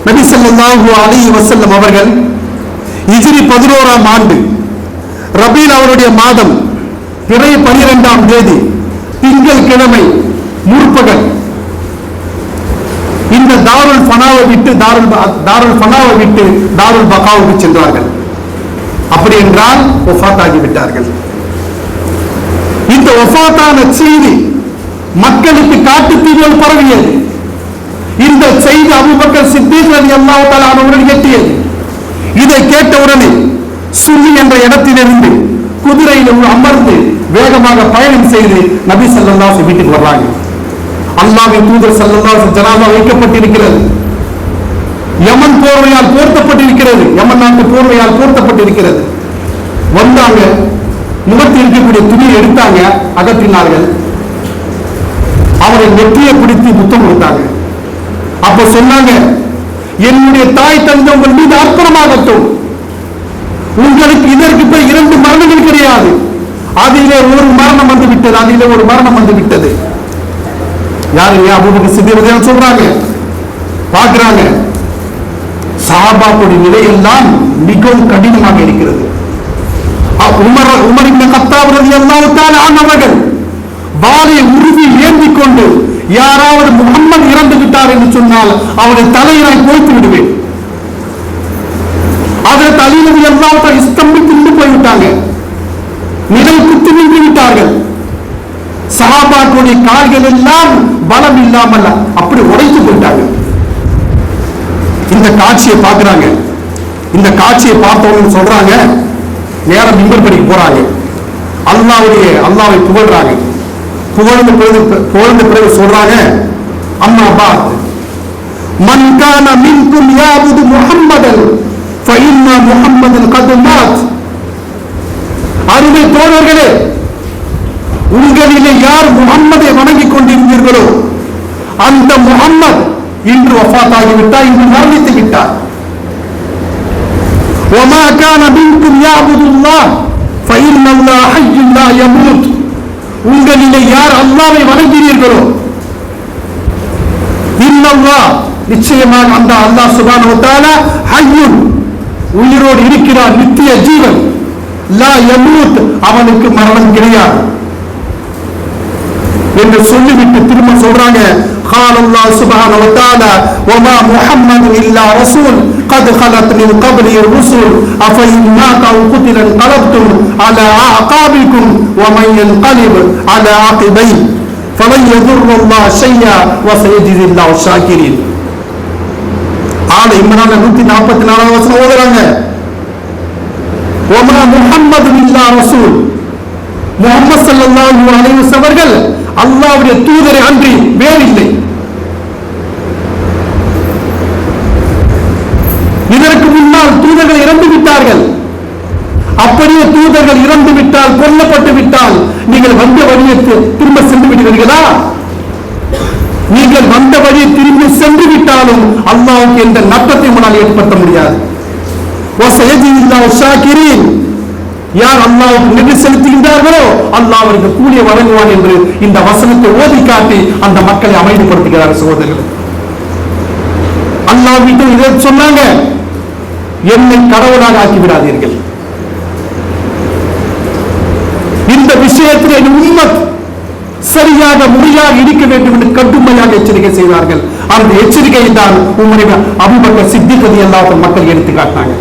நபி ஸல்லல்லாஹு அலைஹி வஸல்லம் அவர்கள் ஹிஜ்ரி 11ஆம் ஆண்டு ரபீல் அவருடைய மாதம் பிறை 12ஆம் தேதி திங்கள் கிழமை முற்பகல் இந்த தாருல் ஃபனாவை விட்டு தாருல் பகாவுக்கு சென்றார்கள். அப்படி என்றால் வஃபாத் ஆகிவிட்டார்கள். இந்த வஃபாத்தான செய்தி மக்களுக்கு காட்டுத்தீவில் பரவியது. இந்த செய்தி அபூபக்கர் சித்தீக் ரலியல்லாஹு தஆலா அவர்கள் எட்டியது. இதை கேட்டவுடனே சுன்னி என்ற இடத்திலிருந்து குதிரையில் அமர்ந்து வேகமாக பயணம் செய்து நபி ஸல்லல்லாஹு அலைஹி வீட்டுக்கு வர்றாங்க. அல்லாஹ்வின் தூதர் ஸல்லல்லாஹு அலைஹி ஜனாஸா வைக்கப்பட்டிருக்கிறது. யமன் போர்வையால் போர்த்தப்பட்டிருக்கிறது. யமன் நாட்டு போர்வையால் போர்த்தப்பட்டிருக்கிறது. வந்தாங்க, முகத்தில் இருக்கக்கூடிய துணியை எடுத்தாங்க, அகற்றினார்கள். அவரை நெற்றியை பிடித்து முத்தம் கொடுத்தாங்க. அப்ப சொன்னாங்க, என்னுடைய தாய் தந்தை உங்கள் மீது அர்ப்பணமாகட்டும். உங்களுக்கு இதற்கு போய் 2 மரணங்கள் கிடையாது. அதிலே ஒரு மரணம் வந்து விட்டது. யாருங்க? அபூபக்கர் சித்தீக் ரலியல்லாஹு சொல்றாங்க. பார்க்கிறாங்க, சஹாபாக்களுடைய நிலையெல்லாம் மிகவும் கடினமாக இருக்கிறது. உமர் இப்னு கத்தாப் ரலியல்லாஹு தஆலா அவர்கள் வாளை உருவி ஏந்தி கொண்டு, யாராவது முஹம்மது இறந்து விட்டார் என்று சொன்னால் அவருடைய தலையை நான் போய்த்து விடுவேன். அதற்கு அலி ரலியல்லாஹு தஆலா ஸ்தம்பித்து நின்று போய்விட்டாங்க. நிலை குத்தி நின்று விட்டார்கள். சஹாபாக்களுடைய கால்கள் எல்லாம் பலம் இல்லாமல் அப்படி உடைத்து போயிட்டாங்க. இந்த காட்சியை பார்க்கிறாங்க. இந்த காட்சியை பார்த்தவங்க சொல்றாங்க, நேரம் மிம்பர் படிக்க போறாங்க. அல்லாஹ்வை புகழ்றாங்க. புகழ்ந்த பிறகு சொல்றாங்க, அம்மா பாத் மன் கான மின்கும் யாபுது முஹம்மதன் ஃபஇன்ன முஹம்மதன் கத் மாத். அருமை தோழர்களே, உங்களிலே யார் முஹம்மதை வணங்கிக் கொண்டிருந்தீர்களோ அந்த முஹம்மத் இன்று வஃபாத் ஆகிவிட்டார், இன்று மரணித்து விட்டார். وما كان منكم يعبد الله فإن الله حي لا يموت. உங்களிலே யார் அல்லாஹ்வை வணங்கினீர்களோ, இன்னல்லாஹ் நிச்சயமாக அந்த அல்லாஹ் சுப்ஹானஹு வ தஆலா ஹய்யுன் உயிரோடு இருக்கிறார், நித்திய ஜீவன். லா யமூத் அவனுக்கு மரணம் கிடையாது என்று சொல்லிவிட்டு திரும்ப சொல்றாங்க, قال الله سبحانه وتعالى وما محمد الا رسول قد خلت من قبله الرسل افإن مات او قتل انقلبتم على اعقابكم ومن ينقلب على عقبيه فلن يضر الله شيئا وسيجزي الله الشاكرين. ஆல இம்ரான் 144 வசனம் ஓதுறாங்க. وما محمد الا رسول, முஹம்மது ஸல்லல்லாஹு அலைஹி வஸல்லம் அவர்கள் அல்லாஹ்வுடைய தூதரை அன்றி வேறில்லை. இதற்கு முன்னால் தூதர்கள் இறந்து விட்டார்கள். அப்படியே தூதர்கள் இறந்து விட்டால், கொல்லப்பட்டு விட்டால், நீங்கள் வந்த வழியை திரும்ப சென்று விடுவீர்களா? நீங்கள் வந்த வழியை திரும்பி சென்று விட்டாலும் அல்லாஹ்வுக்கு எந்த நட்டத்தை உங்களால் ஏற்படுத்த முடியாது. யார் அல்லாஹ்வுக்கு நன்றி செலுத்துகின்றார்களோ அல்லாஹ் அவருக்கு கூலியை வழங்குவான் என்று இந்த வசனத்தை ஓதி காட்டி அந்த மக்களை அமைதிப்படுத்துகிறார். சகோதரர்களே, அல்லாஹ் விட்டு இதை சொன்னாங்க, என்னை கடவுளாக ஆக்கி விடாதீர்கள். இந்த விஷயத்தில் உம்மத் சரியாக முறையாக இருக்க வேண்டும் என்று கடுமையாக எச்சரிக்கை செய்தார்கள். அந்த எச்சரிக்கையை தான் உமர் அபூபக்கர் சித்திக் ரலியல்லாஹு மக்கள் எடுத்து காட்டினாங்க.